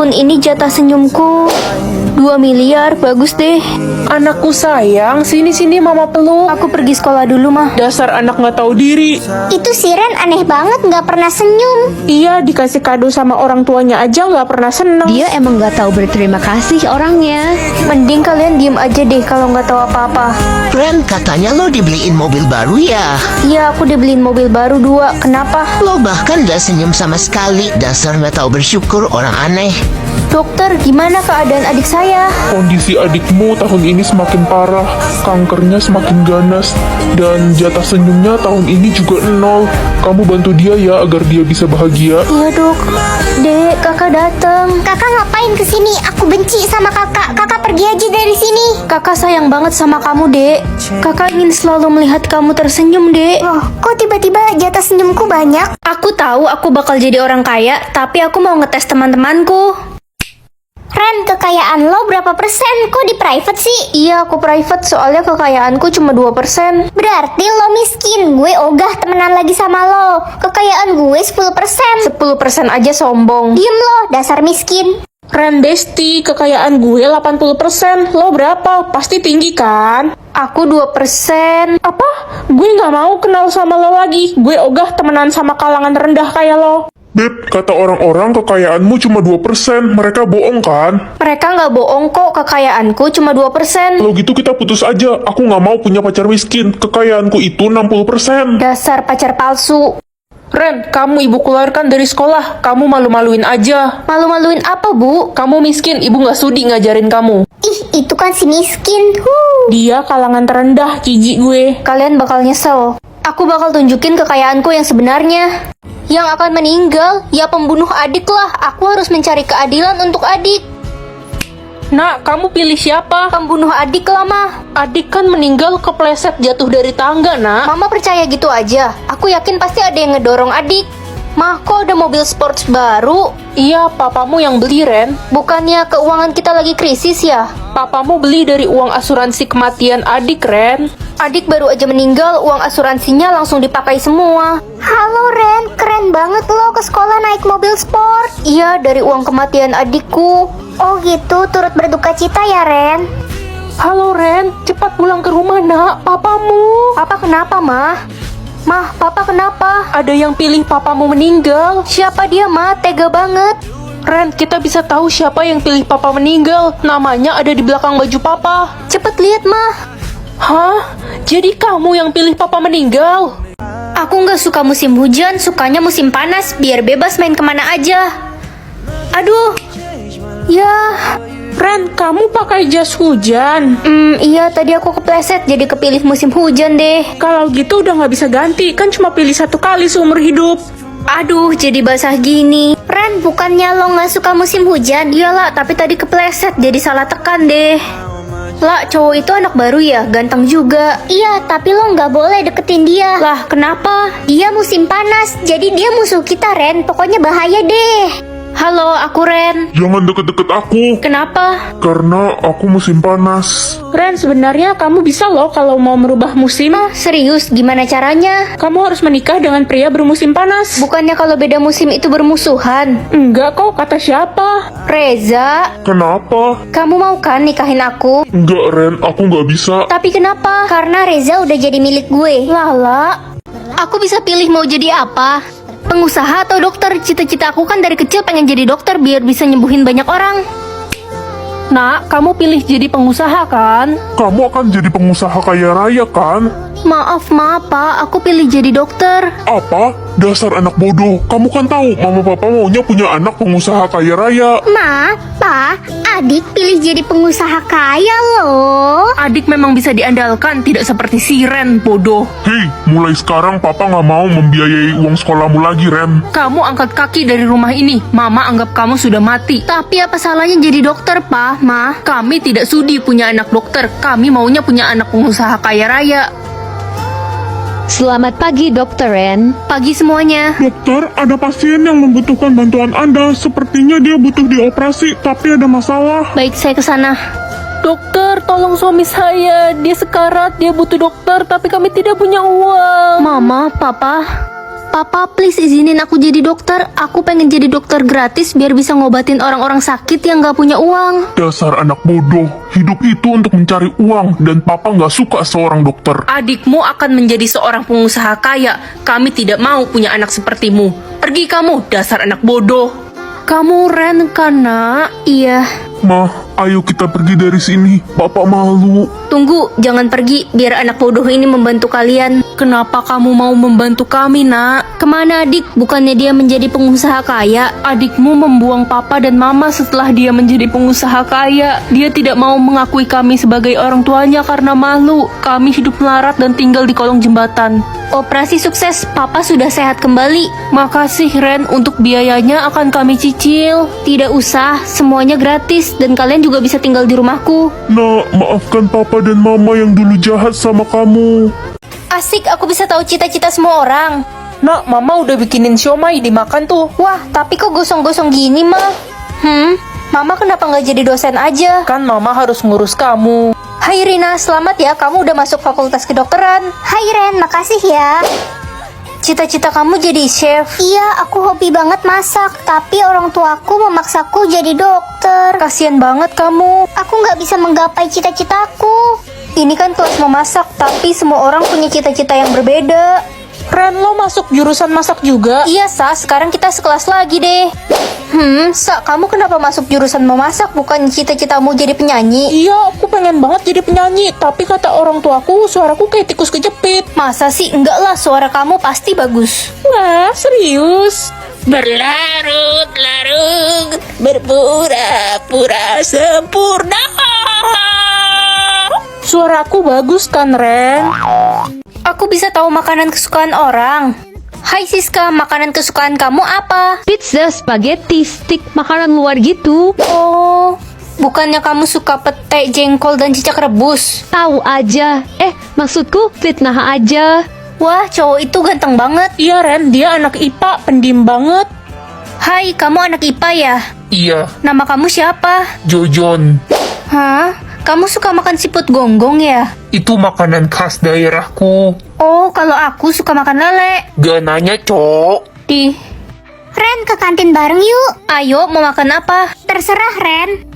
tahun ini jatah senyumku 2 miliar, bagus deh. Anakku sayang, sini-sini mama peluk. Aku pergi sekolah dulu, mah. Dasar anak nggak tahu diri. Itu si Ren aneh banget, nggak pernah senyum. Iya, dikasih kado sama orang tuanya aja nggak pernah seneng. Dia emang gak tahu berterima kasih orangnya. Mending kalian diem aja deh kalau nggak tahu apa-apa. Ren, katanya lo dibeliin mobil baru ya? Iya, aku dibeliin mobil baru 2. Kenapa? Lo bahkan gak senyum sama sekali. Dasar gak tahu bersyukur, orang aneh. Dokter, gimana keadaan adik saya? Kondisi adikmu tahun ini semakin parah, kankernya semakin ganas, dan jatah senyumnya tahun ini juga 0. Kamu bantu dia ya agar dia bisa bahagia. Iya, Dok. Dek, kakak datang. Kakak ngapain kesini? Aku benci sama kakak. Kakak pergi aja dari sini. Kakak sayang banget sama kamu, Dek. Kakak ingin selalu melihat kamu tersenyum, Dek. Loh, kok tiba-tiba jatah senyumku banyak? Aku tahu aku bakal jadi orang kaya, tapi aku mau ngetes teman-temanku. Ren, kekayaan lo berapa persen? Kok di private sih? Iya, aku private soalnya kekayaanku cuma 2%. Berarti lo miskin. Gue ogah temenan lagi sama lo. Kekayaan gue 10%. 10% aja sombong. Diem lo, dasar miskin. Ren Desti, kekayaan gue 80%. Lo berapa? Pasti tinggi kan? Aku 2%. Apa? Gue nggak mau kenal sama lo lagi. Gue ogah temenan sama kalangan rendah kayak lo. Beb, kata orang-orang kekayaanmu cuma 2%. Mereka bohong kan? Mereka nggak bohong kok, kekayaanku cuma 2%. Kalau gitu kita putus aja. Aku nggak mau punya pacar miskin. Kekayaanku itu 60%. Dasar pacar palsu. Ren, kamu ibu keluarkan dari sekolah. Kamu malu-maluin aja. Malu-maluin apa, Bu? Kamu miskin, ibu nggak sudi ngajarin kamu. Ih, itu kan si miskin. Dia kalangan terendah, jijik gue. Kalian bakal nyesel. Aku bakal tunjukin kekayaanku yang sebenarnya. Yang akan meninggal, ya pembunuh adik lah. Aku harus mencari keadilan untuk adik. Nak, kamu pilih siapa? Pembunuh adik lah, Mah. Adik kan meninggal kepleset jatuh dari tangga, nak. Mama percaya gitu aja. Aku yakin pasti ada yang ngedorong adik. Mah, kok ada mobil sports baru? Iya, papamu yang beli, Ren. Bukannya keuangan kita lagi krisis ya? Papamu beli dari uang asuransi kematian adik, Ren. Adik baru aja meninggal, uang asuransinya langsung dipakai semua. Halo Ren, keren banget lo ke sekolah naik mobil sport. Iya, dari uang kematian adikku. Oh gitu, turut berduka cita ya Ren. Halo, Ren. Cepat pulang ke rumah, nak. Papamu. Papa kenapa, Mah? Mah, Papa kenapa? Ada yang pilih papamu meninggal. Siapa dia, Mah? Tega banget. Ren, kita bisa tahu siapa yang pilih papa meninggal. Namanya ada di belakang baju papa. Cepet lihat, Mah. Hah? Jadi kamu yang pilih papa meninggal? Aku nggak suka musim hujan, sukanya musim panas, biar bebas main kemana aja. Aduh. Ya. Ren, kamu pakai jas hujan. Iya, tadi aku kepleset jadi kepilih musim hujan deh. Kalau gitu udah nggak bisa ganti. Kan cuma pilih 1 kali seumur hidup. Aduh, jadi basah gini. Ren, bukannya lo nggak suka musim hujan? Iyalah, tapi tadi kepleset jadi salah tekan deh. Lah, cowok itu anak baru ya, ganteng juga. Iya, tapi lo nggak boleh deketin dia. Lah, kenapa? Dia musim panas, jadi dia musuh kita Ren. Pokoknya bahaya deh. Halo, aku Ren. Jangan deket-deket aku, Kenapa? karena aku musim panas. Ren, sebenarnya kamu bisa loh kalau mau merubah musim. Serius, gimana caranya? Kamu harus menikah dengan pria bermusim panas. Bukannya kalau beda musim itu bermusuhan? Enggak kok, kata siapa? Reza, Kenapa? kamu mau kan nikahin aku? Enggak, Ren, aku nggak bisa. Tapi kenapa? Karena Reza udah jadi milik gue. Lala, aku bisa pilih mau jadi apa? Pengusaha atau dokter? Cita-cita aku kan dari kecil pengen jadi dokter biar bisa nyembuhin banyak orang. Nak, kamu pilih jadi pengusaha kan? Kamu akan jadi pengusaha kaya raya kan? Maaf, Pak, aku pilih jadi dokter. Apa? Dasar anak bodoh. Kamu kan tahu mama papa maunya punya anak pengusaha kaya raya. Ma, Pa, adik pilih jadi pengusaha kaya loh. Adik memang bisa diandalkan, tidak seperti si Ren, bodoh. Hei, mulai sekarang papa nggak mau membiayai uang sekolahmu lagi, Ren. Kamu angkat kaki dari rumah ini. Mama anggap kamu sudah mati. Tapi apa salahnya jadi dokter, Pa, Ma? Kami tidak sudi punya anak dokter. Kami maunya punya anak pengusaha kaya raya. Selamat pagi, Dr. Ren. Pagi semuanya. Dokter, ada pasien yang membutuhkan bantuan Anda. Sepertinya dia butuh dioperasi, tapi ada masalah. Baik, saya ke sana. Dokter, tolong suami saya. Dia sekarat, dia butuh dokter, tapi kami tidak punya uang. Mama, Papa. Papa, please izinin aku jadi dokter. Aku pengen jadi dokter gratis biar bisa ngobatin orang-orang sakit yang gak punya uang. Dasar anak bodoh, hidup itu untuk mencari uang dan papa nggak suka seorang dokter. Adikmu akan menjadi seorang pengusaha kaya. Kami tidak mau punya anak sepertimu. Pergi kamu, dasar anak bodoh. Kamu Ren kan, nak? Iya. Ma, ayo kita pergi dari sini. Bapak malu. Tunggu, jangan pergi biar anak bodoh ini membantu kalian. Kenapa kamu mau membantu kami, nak? Kemana adik? Bukannya dia menjadi pengusaha kaya? Adikmu membuang papa dan mama setelah dia menjadi pengusaha kaya. Dia tidak mau mengakui kami sebagai orang tuanya karena malu. Kami hidup melarat dan tinggal di kolong jembatan. Operasi sukses, papa sudah sehat kembali. Makasih Ren, untuk biayanya akan kami cicil. Tidak usah, semuanya gratis dan kalian juga bisa tinggal di rumahku. Nak, maafkan papa dan mama yang dulu jahat sama kamu. Asik, aku bisa tahu cita-cita semua orang. Nak, mama udah bikinin siomay dimakan tuh. Wah, tapi kok gosong-gosong gini, mah? Mama kenapa nggak jadi dosen aja? Kan mama harus ngurus kamu. Hai Rina, selamat ya, kamu udah masuk fakultas kedokteran. Hai Ren, makasih ya. Cita-cita kamu jadi chef. Iya, aku hobi banget masak, tapi orang tuaku memaksaku jadi dokter. Kasian banget kamu. Aku nggak bisa menggapai cita-citaku. Ini kan kelas memasak, tapi semua orang punya cita-cita yang berbeda. Ren, lo masuk jurusan masak juga? Iya, Sa, sekarang kita sekelas lagi deh. Sa, kamu kenapa masuk jurusan memasak? Bukan cita-citamu jadi penyanyi? Iya, aku pengen banget jadi penyanyi. Tapi kata orang tuaku, suaraku kayak tikus kejepit. Masa sih? Enggak lah, suara kamu pasti bagus. Wah, serius? Berlarut-larut, berpura-pura sempurna. Suaraku bagus kan, Ren? Aku bisa tahu makanan kesukaan orang. Hai Siska, makanan kesukaan kamu apa? Pizza, spaghetti, stick, makanan luar gitu. Oh, bukannya kamu suka pete, jengkol, dan cicak rebus? Tahu aja. Maksudku fitnah aja. Wah, cowok itu ganteng banget. Iya, Ren, dia anak IPA, pendiam banget. Hai, kamu anak IPA ya? Iya, Nama kamu siapa? Jojon. Hah? Kamu suka makan siput gonggong ya? Itu makanan khas daerahku. Oh, kalau aku suka makan lele. Gak nanya, Cok. Ren, ke kantin bareng yuk. Ayo, mau makan apa? Terserah Ren.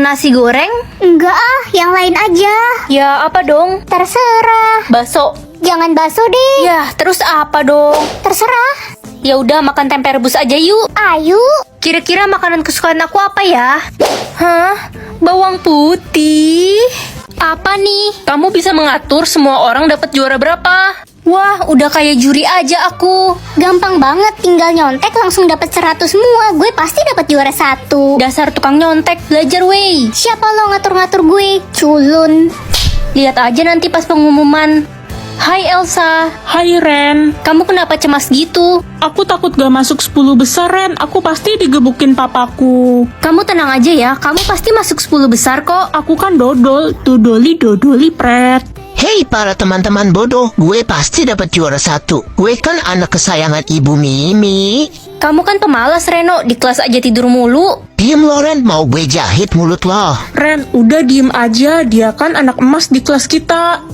Nasi goreng? Enggak ah, yang lain aja. Ya, apa dong? Terserah. Bakso? Jangan bakso deh. Ya, terus apa dong? Terserah. Ya udah, makan tempe rebus aja yuk. Ayo. Kira-kira makanan kesukaan aku apa ya? Hah? Bawang putih? Apa nih? Kamu bisa mengatur semua orang dapat juara berapa? Wah, udah kayak juri aja aku. Gampang banget, tinggal nyontek langsung dapat 100 semua. Gue pasti dapat juara 1. Dasar tukang nyontek, belajar wey. Siapa lo ngatur-ngatur gue? Culun. Lihat aja nanti pas pengumuman. Hai Elsa, Hai, Ren. kamu kenapa cemas gitu? Aku takut gak masuk 10 besar, Ren. Aku pasti digebukin papaku. Kamu tenang aja ya, kamu pasti masuk 10 besar kok. Aku kan dodol, dodoli pret. Hei para teman-teman bodoh, gue pasti dapat juara 1. Gue kan anak kesayangan Ibu Mimi. Kamu kan pemalas Reno, di kelas aja tidur mulu. Diem Loren, mau gue jahit mulut lo. Ren, udah diem aja. Dia kan anak emas di kelas kita.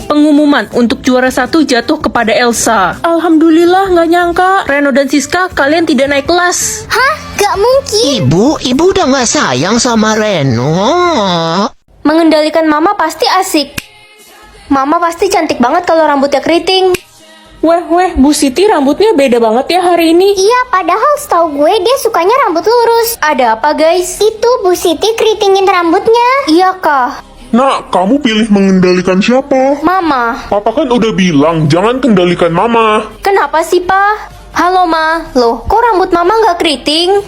Pengumuman untuk juara 1 jatuh kepada Elsa. Alhamdulillah, nggak nyangka. Reno dan Siska, kalian tidak naik kelas. Hah? Gak mungkin. Ibu udah gak sayang sama Reno. Mengendalikan mama pasti asik. Mama pasti cantik banget kalau rambutnya keriting. Weh, Bu Siti rambutnya beda banget ya hari ini. Iya, padahal setahu gue dia sukanya rambut lurus. Ada apa guys? Itu Bu Siti keritingin rambutnya. Iya kah? Nak, kamu pilih mengendalikan siapa? Mama. Papa kan udah bilang, jangan kendalikan mama. Kenapa sih pa? Halo ma, loh kok rambut mama nggak keriting?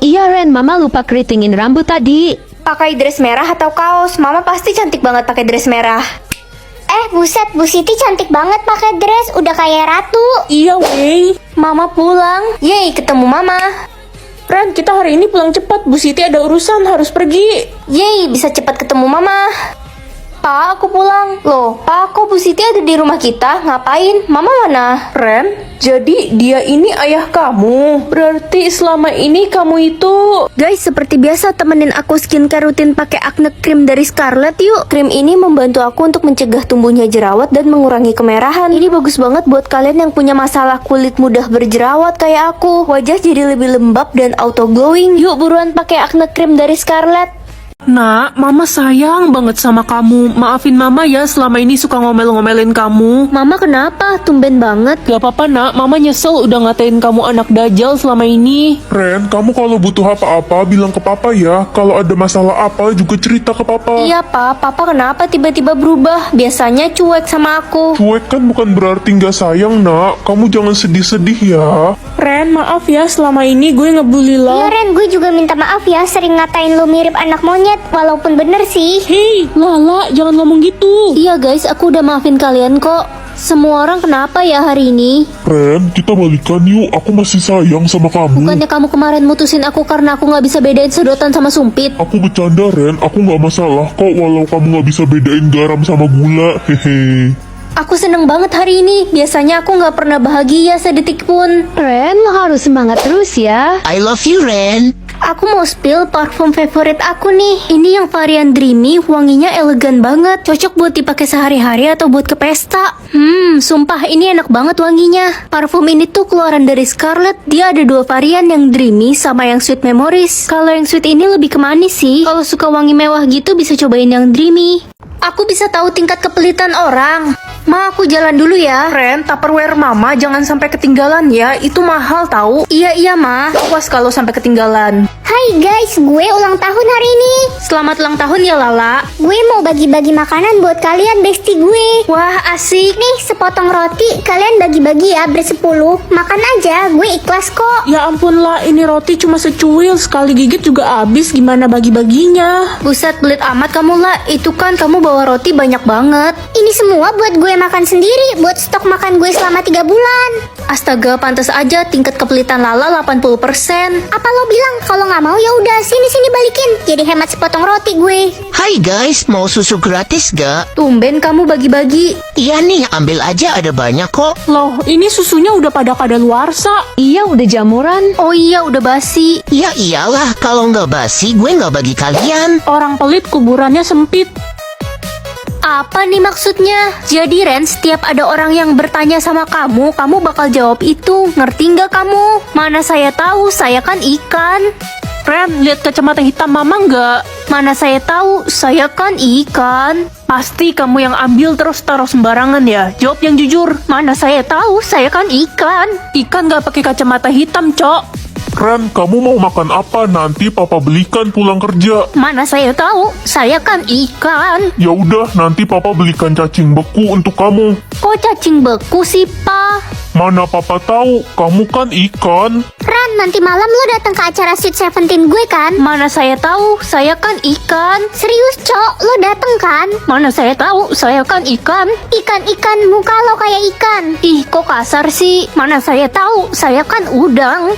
Iya Ren, mama lupa keritingin rambut tadi. Pakai dress merah atau kaos? Mama pasti cantik banget pakai dress merah. Buset, Bu Siti cantik banget pakai dress, udah kayak ratu. Iya, wey. Mama pulang. Yeay, ketemu mama. Ren, kita hari ini pulang cepat. Bu Siti ada urusan, harus pergi. Yeay, bisa cepat ketemu mama. Pa, aku pulang. Loh, Pa, kok Bu Siti ada di rumah kita? Ngapain? Mama mana? Ren, jadi dia ini ayah kamu. Berarti selama ini kamu itu... Guys, seperti biasa temenin aku skincare rutin pakai acne cream dari Scarlett yuk. Krim ini membantu aku untuk mencegah tumbuhnya jerawat dan mengurangi kemerahan. Ini bagus banget buat kalian yang punya masalah kulit mudah berjerawat kayak aku. Wajah jadi lebih lembab dan auto glowing. Yuk buruan pakai acne cream dari Scarlett. Nak, mama sayang banget sama kamu. Maafin mama ya selama ini suka ngomel-ngomelin kamu. Mama kenapa? Tumben banget. Gak apa-apa nak, mama nyesel udah ngatain kamu anak dajal selama ini. Ren, kamu kalau butuh apa-apa bilang ke papa ya. Kalau ada masalah apa juga cerita ke papa. Iya Pa, Papa kenapa tiba-tiba berubah? Biasanya cuek sama aku. Cuek kan bukan berarti nggak sayang nak. Kamu jangan sedih-sedih ya. Ren, maaf ya selama ini gue ngebully Iya lo. Ren, gue juga minta maaf ya sering ngatain lo mirip anak monyet. Walaupun bener sih. Hei, Lala, jangan ngomong gitu. Iya guys, aku udah maafin kalian kok. Semua orang kenapa ya hari ini? Ren, kita balikan yuk. Aku masih sayang sama kamu. Bukannya kamu kemarin mutusin aku karena aku nggak bisa bedain sedotan sama sumpit? Aku bercanda Ren, aku nggak masalah kok walau kamu nggak bisa bedain garam sama gula. Hehe. Aku seneng banget hari ini. Biasanya aku nggak pernah bahagia sedetik pun. Ren, lo harus semangat terus ya. I love you, Ren. Aku mau spill parfum favorit aku nih. Ini yang varian dreamy, wanginya elegan banget. Cocok buat dipakai sehari-hari atau buat ke pesta. Sumpah ini enak banget wanginya. Parfum ini tuh keluaran dari Scarlett. Dia ada 2 varian, yang dreamy sama yang sweet memories. Kalau yang sweet ini lebih ke manis sih. Kalau suka wangi mewah gitu bisa cobain yang dreamy. Aku bisa tahu tingkat kepelitan orang. Ma, aku jalan dulu ya. Ren, Tupperware mama jangan sampai ketinggalan ya. Itu mahal tahu. Iya, Ma. Awas kalau sampai ketinggalan. Hai guys, gue ulang tahun hari ini. Selamat ulang tahun ya, Lala. Gue mau bagi-bagi makanan buat kalian bestie gue. Wah, asik. Nih, sepotong roti, kalian bagi-bagi ya bersepuluh. Makan aja, gue ikhlas kok. Ya ampun lah, ini roti cuma secuil. Sekali gigit juga habis. Gimana bagi-baginya? Buset, belit amat kamu lah. Itu kan kamu bawa roti banyak banget. Ini semua buat gue makan sendiri, buat stok makan gue selama 3 bulan. Astaga, pantas aja tingkat kepelitan Lala 80%. Apa lo bilang kalau nggak mau ya udah sini balikin. Jadi hemat sepotong roti gue. Hai guys, mau susu gratis gak? Tumben kamu bagi-bagi. Iya nih, ambil aja ada banyak kok. Loh, ini susunya udah pada kadaluarsa. Iya, udah jamuran. Oh iya, udah basi. Ya iyalah, kalau nggak basi gue nggak bagi kalian. Orang pelit kuburannya sempit. Apa nih maksudnya? Jadi Ren, setiap ada orang yang bertanya sama kamu, kamu bakal jawab itu. Ngerti nggak kamu? Mana saya tahu, saya kan ikan. Ren, lihat kacamata hitam mama nggak? Mana saya tahu, saya kan ikan. Pasti kamu yang ambil terus taruh sembarangan ya. Jawab yang jujur. Mana saya tahu, saya kan ikan. Ikan nggak pakai kacamata hitam, Cok. Ren, kamu mau makan apa? Nanti papa belikan pulang kerja. Mana saya tahu, saya kan ikan. Ya udah, nanti papa belikan cacing beku untuk kamu. Kok cacing beku sih, Pa? Mana papa tahu, kamu kan ikan. Ran, nanti malam lo datang ke acara Sweet Seventeen gue kan? Mana saya tahu, saya kan ikan. Serius, Cok, lo dateng kan? Mana saya tahu, saya kan ikan. Ikan-ikan muka lo kayak ikan. Ih, kok kasar sih? Mana saya tahu, saya kan udang.